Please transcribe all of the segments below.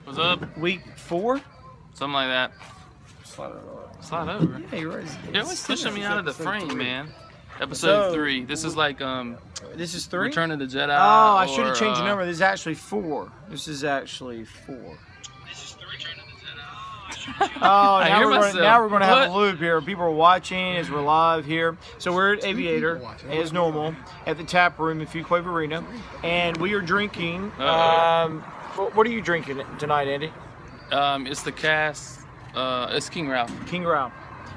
What's up? Week 4? Something like that. Slide over. Slide over. Yeah, you're right. You're always pushing me out of the frame, man. So, Episode 3. This is like This is 3? Return of the Jedi. Oh, I should have changed the number. This is actually 4. This is actually 4. This is the Return of the Jedi. Oh, now we're going to have a What? loop here. People are watching as we're live here. So we're at Aviator, as normal, at the tap room in Fuquay Arena, and we are drinking. What are you drinking tonight, Andy? It's the cast. It's King Ralph. King Ralph,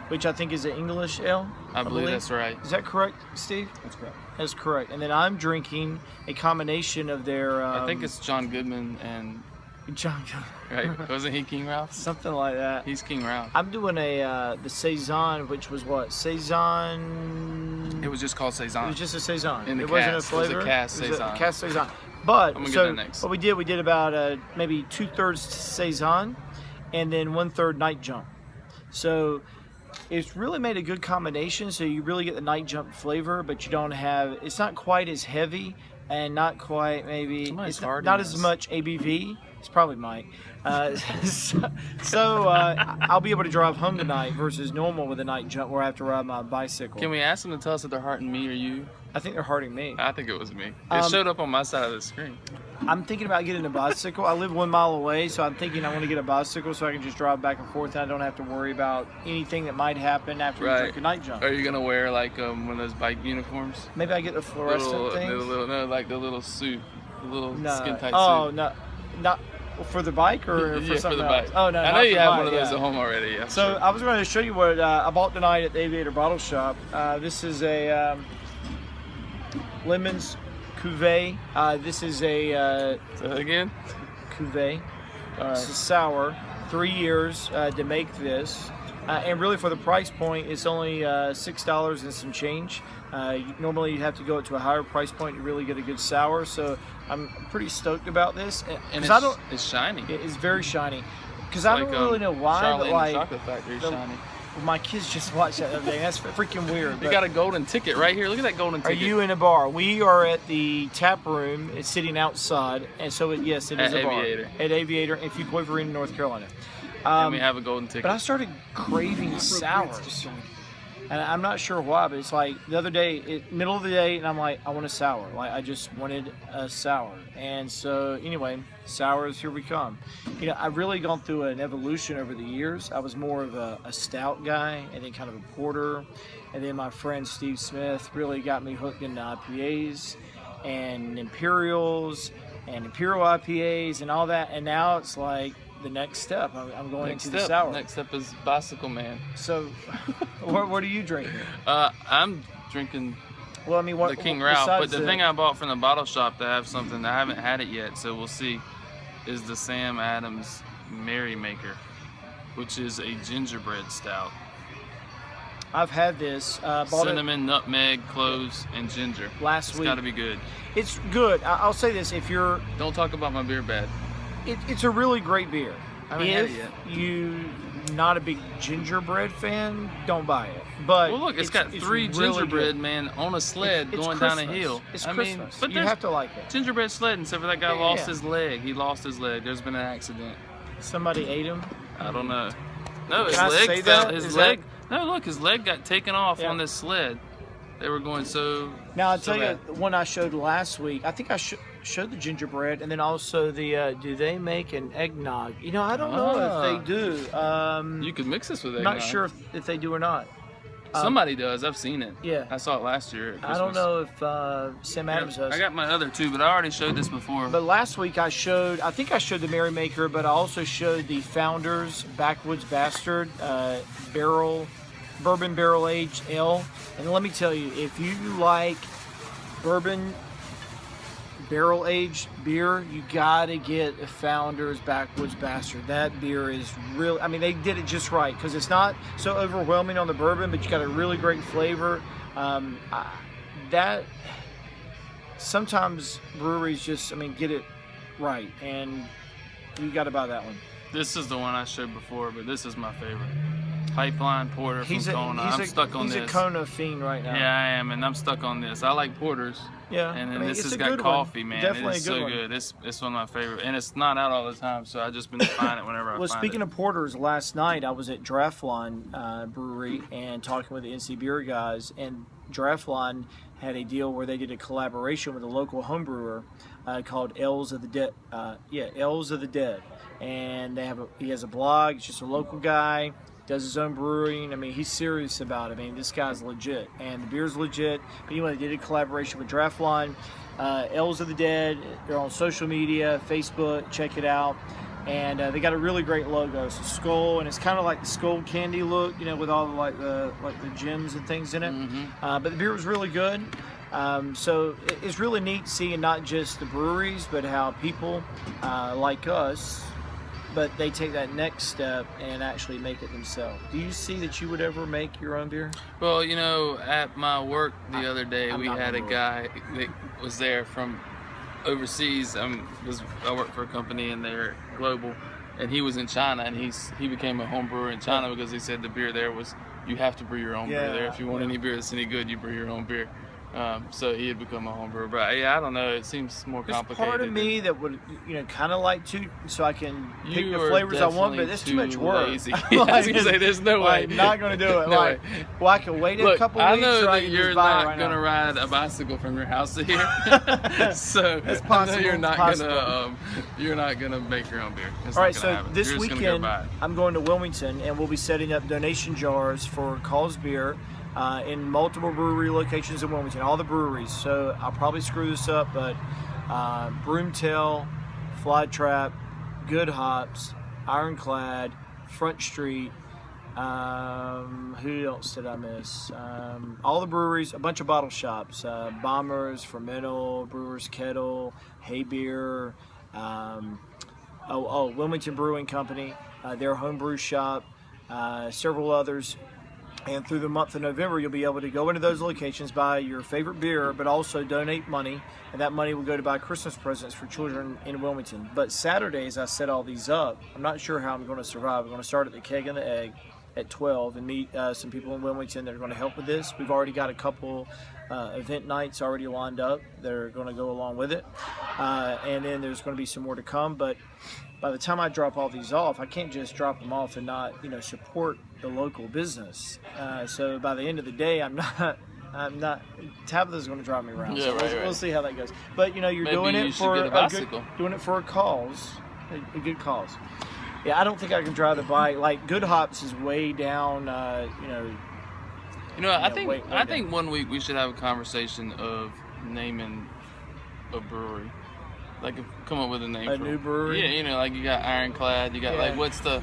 which I think is an English ale. I believe that's right. Is that correct, Steve? That's correct. That's correct. And then I'm drinking a combination of their. I think it's John Goodman and John, right. Wasn't he King Ralph? something like that. He's King Ralph. I'm doing the saison, which was what saison. It was just called It saison. was just a saison. In the it wasn't a cast. It was a flavor. cast It was a saison. cast saison. But I'm gonna so get that next. what we did about maybe 2/3 saison, and then 1/3 night jump. So it's really made a good combination. So you really get the night jump flavor, but you don't have. It's not quite as heavy, and not quite maybe. Somebody's It's not hardiness. as much ABV. It's probably Mike. I'll be able to drive home tonight versus normal with a night jump where I have to ride my bicycle. Can we ask them to tell us if they're hearting me or you? I think they're hurting me. I think it was me. It showed up on my side of the screen. I'm thinking about getting a bicycle. I live 1 mile away, so I'm thinking I want to get a bicycle so I can just drive back and forth and I don't have to worry about anything that might happen after we Right. drink a night jump. Are you gonna wear like one of those bike uniforms? Maybe I get the fluorescent thing. No, like the little suit, the little No. skin tight Oh, suit. no. Not for the bike or for Yeah, something the else? bike. Oh, no. I not know you for have bike, one of those yeah. at home already. I'm So sure. I was going to show you what I bought tonight at the Aviator Bottle Shop. This is a Lemons Cuvée. This is a Say that again. Cuvée. All This right. is sour. 3 years to make this. And really for the price point, it's only $6 and some change. Normally you have to go up to a higher price point to really get a good sour. So I'm pretty stoked about this. And 'Cause it's shiny. it's very shiny. Because I don't Like, really know why, Charlie but and like the Chocolate Factory the- shiny. my kids just watched that the other day. That's freaking weird. You but- got a golden ticket right here. Look at that golden Are ticket. you in a bar? We are at the tap room. It's sitting outside, and so yes, it is At a bar Aviator. at Aviator in Fuquay Arena, North Carolina. And we have a golden ticket. But I started craving sours, and I'm not sure why. But it's like the other day, middle of the day, and I'm like, I want a sour. Like I just wanted a sour, and so anyway, sours, here we come. You know, I've really gone through an evolution over the years. I was more of a stout guy, and then kind of a porter, and then my friend Steve Smith really got me hooked into IPAs and Imperials and Imperial IPAs and all that. And now it's like the next step. I'm going Next into the step. sour. Next step is Bicycle Man. So, what are you drinking? I'm drinking Well, I mean, what the King Ralph, but besides the thing I bought from the bottle shop to have something, I haven't had it yet, so we'll see, is the Sam Adams Merrymaker, which is a gingerbread stout. I've had this. Bought Cinnamon, nutmeg, cloves, and ginger. it last It's week. got to be good. It's good. I'll say this: if you're, Don't talk about my beer bad. it's a really great beer. I haven't had If it yet. you not a big gingerbread fan, don't buy it. But Well, look, it's got three really gingerbread good. man on a sled It's going down a Christmas. hill. It's I mean, Christmas. but You there's have to like it. gingerbread sledding, except for that guy Yeah, lost yeah. his leg. He lost his leg. There's been an accident. Somebody ate him. I don't know. No, his Can I leg say fell. that? His Is leg. No, look, his leg got taken off Yeah. on this sled. They were going so. Now I'll so tell you bad. the one I showed last week. I think I showed the gingerbread, and then also the. Do they make an eggnog? You know, I don't know if they do. You could mix this with I'm eggnog. not sure if they do or not. Somebody does. I've seen it. Yeah. I saw it last year. At I don't Christmas. know if Sam Adams does. I got my other two, but I already showed this before. But last week I think I showed the Merrymaker, but I also showed the Founders Backwoods Bastard bourbon barrel aged ale. And let me tell you, if you like bourbon barrel aged beer, you gotta get the Founders Backwoods Bastard. That beer is really, I mean, they did it just right because it's not so overwhelming on the bourbon, but you got a really great flavor. That sometimes breweries just, I mean, get it right, and you got to buy that one. This is the one I showed before, but this is my favorite. Pipeline Porter from Kona. I'm stuck on this. He's a Kona fiend right now. Yeah, I am, and I'm stuck on this. I like porters. Yeah, And then I mean, this it's has a got good coffee, one. man. Definitely It's a good so one. good. It's one of my favorite, and it's not out all the time, so I just been buying it whenever I Well, find speaking it. of porters, last night I was at Draftline Brewery and talking with the NC Beer guys, and Draftline had a deal where they did a collaboration with a local home brewer called Elves of the Dead. Elves of the Dead, and he has a blog. It's just a local guy. Does his own brewing. I mean, he's serious about it. I mean, this guy's legit, and the beer's legit. But anyway, they did a collaboration with Draftline, Elves of the Dead. They're on social media, Facebook. Check it out. And they got a really great logo. It's a skull, and it's kind of like the skull candy look, with all the the gems and things in it. Mm-hmm. But the beer was really good. So it's really neat seeing not just the breweries, but how people like us, but they take that next step and actually make it themselves. Do you see that you would ever make your own beer? Well, at my work the other day, we had a guy that was there from overseas. I work for a company and they're global, and he was in China, and he became a home brewer in China because he said the beer there was, you have to brew your own beer there. If you want any beer that's any good, you brew your own beer. So he had become a home brewer, but I don't know. It seems more complicated. There's part of me that would, kind of like to, so I can pick You the are flavors I want, but definitely it's too much work. lazy. I was gonna say, there's no way. I'm not going to do it. No way. Well, I can wait a Look, couple I weeks. know or I that can you're just buy it not right gonna now. ride a bicycle from your house to here, so That's I know possible, you're not possible. gonna make your own beer. It's All not right, gonna so happen. this You're just gonna weekend go buy it. I'm going to Wilmington, and we'll be setting up donation jars for Call's Beer in multiple brewery locations in Wilmington, all the breweries. So I'll probably screw this up, but Broomtail, Flytrap, Good Hops, Ironclad, Front Street. Who else did I miss? All the breweries, a bunch of bottle shops, Bombers, Fermental, Brewers Kettle, Hay Beer, Wilmington Brewing Company, their homebrew shop, several others. And through the month of November, you'll be able to go into those locations, buy your favorite beer, but also donate money, and that money will go to buy Christmas presents for children in Wilmington. But Saturdays, I set all these up. I'm not sure how I'm going to survive. I'm going to start at the Keg and the Egg at 12 and meet some people in Wilmington that are going to help with this. We've already got a couple event nights already lined up that are going to go along with it. And then there's going to be some more to come. But by the time I drop all these off, I can't just drop them off and not, support the local business. So by the end of the day, I'm not. Tabitha's going to drive me around. Yeah, so right. We'll see how that goes. But you're Maybe doing you it should for get a bicycle. doing it for a cause, a good cause. Yeah, I don't think I can drive the bike. Like Good Hops is way down. I think one week we should have a conversation of naming a brewery. Like, come up with a name A for new brewery? Yeah, like you got Ironclad. You got like what's the?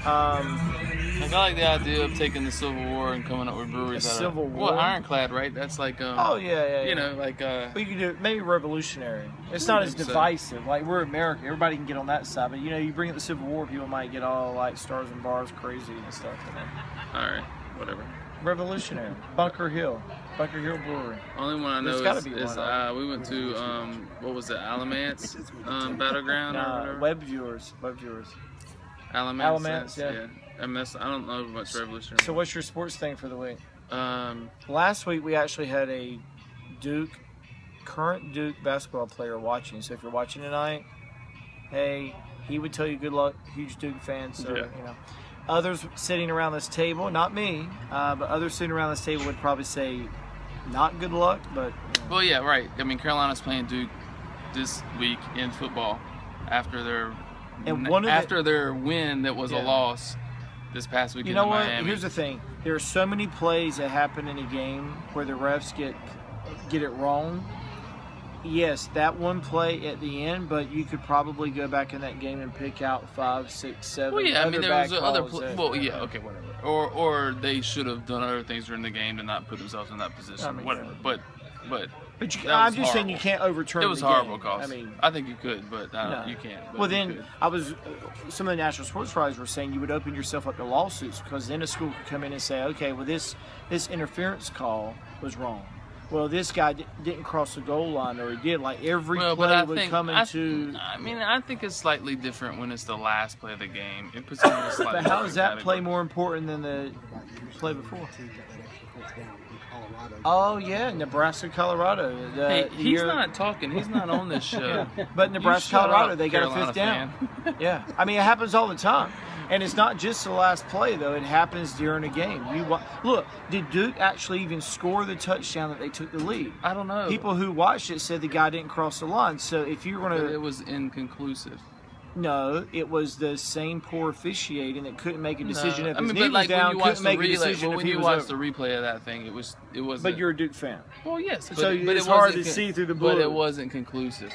Like, I like the idea of taking the Civil War and coming up with breweries. Civil War? Well, Ironclad, right? That's like Oh yeah. like We could do maybe revolutionary. It's not as So. divisive. Like we're America, everybody can get on that side. But you bring up the Civil War, people might get all like stars and bars crazy and stuff. all right, whatever. Revolutionary, Bunker Hill Brewery. Only one I know There's gotta be is one. we went to what was it, Alamance Battleground or whatever. Web viewers. Alamance, yeah. I don't know much revolutionary. So what's your sports thing for the week? Um, Last week we actually had a current Duke basketball player watching. So if you're watching tonight, hey, he would tell you good luck. Huge Duke fan. So Yeah. Others sitting around this table, not me, but others sitting around this table would probably say not good luck. But well, yeah, right. I mean, Carolina's playing Duke this week in football after their their win that was a Yeah. loss this past weekend. you know in what? Miami. Here's the thing: there are so many plays that happen in a game where the refs get it wrong. Yes, that one play at the end, but you could probably go back in that game and pick out 5, 6, 7. Well, yeah, I mean, there was other. Well, Yeah, okay, whatever. Or they should have done other things during the game to not put themselves in that position. I mean, whatever. yeah. But But that I'm was just saying you horrible. can't overturn It was the horrible, game. cause I mean, I think you could, but No. you can't. But well, you then could. some of the national sports writers were saying you would open yourself up to lawsuits because then a school could come in and say, okay, well this interference call was wrong. well, this guy didn't cross the goal line, or he did. Like every Well, play but I would think come into. I think it's slightly different when it's the last play of the game. It puts you in a slightly But how is that different play category. more important than the play before? Oh yeah, Nebraska, Colorado. Hey, he's not talking. He's not on this show. Yeah. But Nebraska, shut Colorado, up, they got a Carolina fifth down. fan. Yeah, I mean it happens all the time, and it's not just the last play though. It happens during a game. Look, did Duke actually even score the touchdown that they took the lead? I don't know. People who watched it said the guy didn't cross the line. So if you're But gonna, it was inconclusive. no, it was the same poor officiating that couldn't make a decision if his knee but was like down. when you watch Couldn't the make a relay, decision but if when he you was watch over. the replay of that thing, it was. But you're a Duke fan. Well, yes. But, So but it's it hard wasn't to see through the blue. But it wasn't conclusive.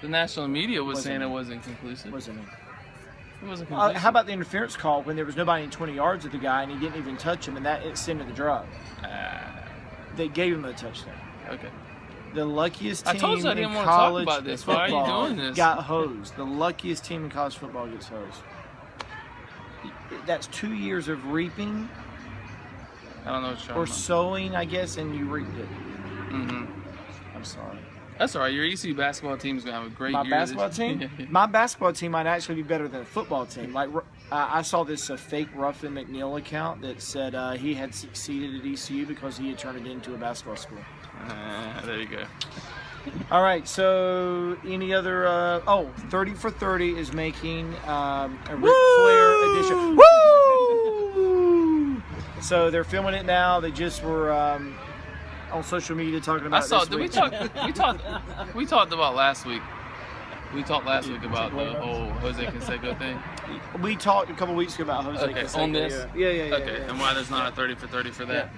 The national media was saying it wasn't conclusive. Wasn't it? It wasn't conclusive. How about the interference call when there was nobody in 20 yards of the guy and he didn't even touch him, and that extended the drive? They gave him a touchdown. Okay. The luckiest I team told you I didn't in want to talk college about this. Why are you football doing this? got hosed. The luckiest team in college football gets hosed. That's 2 years of reaping I don't know what you're or talking sowing, I guess, and you reaped it. about. Mm-hmm. I'm sorry. That's all right. Your ECU basketball team's gonna have a great My year. basketball team? My basketball team might actually be better than the football team. Like I saw this fake Ruffin McNeil account that said he had succeeded at ECU because he had turned it into a basketball school. There you go. All right, so any other 30 for 30 is making a Ric Flair edition. Woo! So they're filming it now. They just were on social media talking about I saw. it Did this we week. talk? We talked about last week. We talked last week about the whole Jose Canseco thing. We talked a couple weeks ago about Jose Okay, Canseco. on this? Yeah. Okay, yeah. and why there's not a 30 for 30 for that?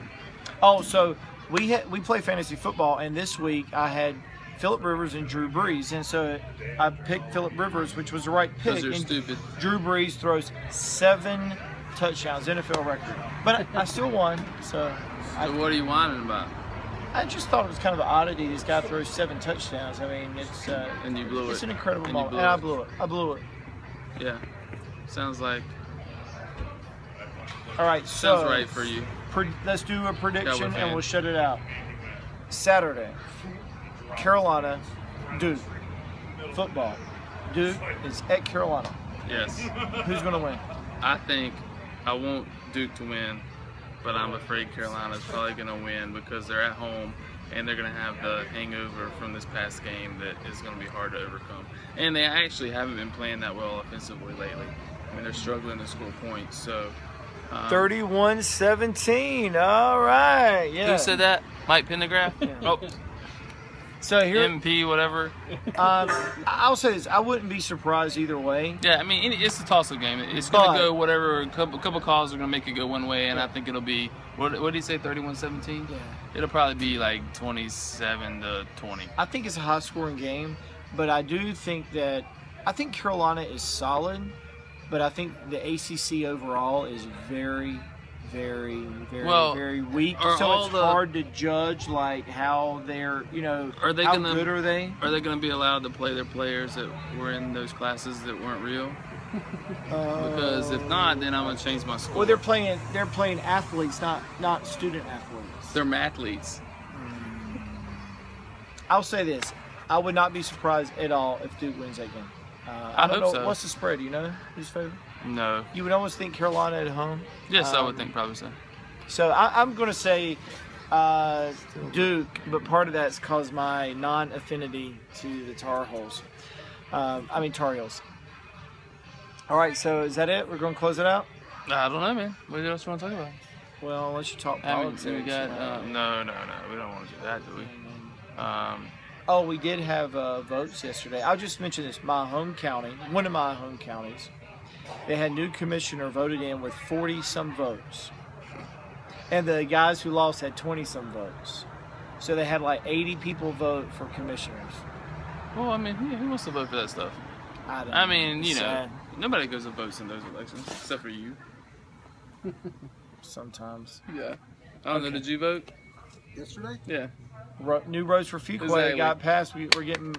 Oh, so we play fantasy football, and this week I had Phillip Rivers and Drew Brees, and so I picked Phillip Rivers, which was the right pick. Because you're and stupid. Drew Brees throws 7 touchdowns, NFL record, but I still won. So So what are you whining about? I just thought it was kind of an oddity. This guy throws 7 touchdowns. I mean, it's And you blew it. it's an incredible And you moment, blew and I it. blew it. I blew it. Yeah. Sounds like. All right, so Sounds right for you. Let's do a prediction, fan. and we'll shut it out. Saturday, Carolina, Duke, football. Duke is at Carolina. Yes. Who's going to win? I think I want Duke to win, but I'm afraid Carolina's probably going to win because they're at home and they're going to have the hangover from this past game that is going to be hard to overcome. And they actually haven't been playing that well offensively lately. I mean, they're struggling to score points. So 31-17. All right. Yeah. who said that? Mike Pendergraft? Oh, So here, MP, whatever. I'll say this: I wouldn't be surprised either way. Yeah, I mean, it's a toss-up game. It's going But- to go whatever. A couple calls are going to make it go one way, and I think it'll be, what did he say, 31-17? Yeah. It'll probably be like 27-20. I think it's a high-scoring game, but I do think that Carolina is solid, but I think the ACC overall is very, very, very, Well, very weak. are So all it's the- hard to judge like how they're, Are they how gonna- good are they? Are they going to be allowed to play their players that were in those classes that weren't real? Because if not, then I'm going to change my score. Well, they're playing athletes, not student athletes. They're mathletes. I'll say this: I would not be surprised at all if Duke wins that game. I don't know hope so. what's the spread. Do you know who's favored? No. You would almost think Carolina at home. Yes, I would think probably so. So I'm going to say Duke, but part of that's caused my non-affinity to the Tar Heels. Tar Heels. All right, so is that it? We're going to close it out? I don't know, man. What else you want to talk about? Well, unless you talk I mean, politics. we got, no. We don't want to do that, do we? Oh, we did have votes yesterday. I'll just mention this. My home county, one of my home counties, they had new commissioner voted in with 40-some votes. And the guys who lost had 20-some votes. So they had like 80 people vote for commissioners. Well, I mean, who wants to vote for that stuff? I don't know. I mean, It's sad. nobody goes and votes in those elections except for you. Sometimes. Yeah. I don't know. Did you vote? Yesterday? Yeah. New roads for Fuquay Exactly. got passed. We're getting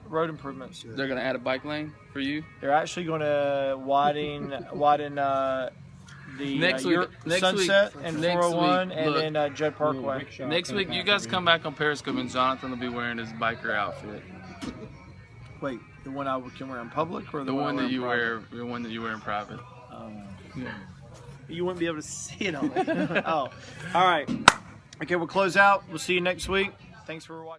road improvements. They're gonna add a bike lane for you. They're actually going to widen the Next week- next Sunset week- and next 401, week, and look. then Judd Parkway. Next week, you guys come back on Periscope, and Jonathan will be wearing his biker outfit. Wait, the one I can wear in public, or The one I that you in wear, the one that you wear in private. private? You wouldn't be able to see it on me. Oh, all right. Okay, we'll close out. We'll see you next week. Thanks for watching.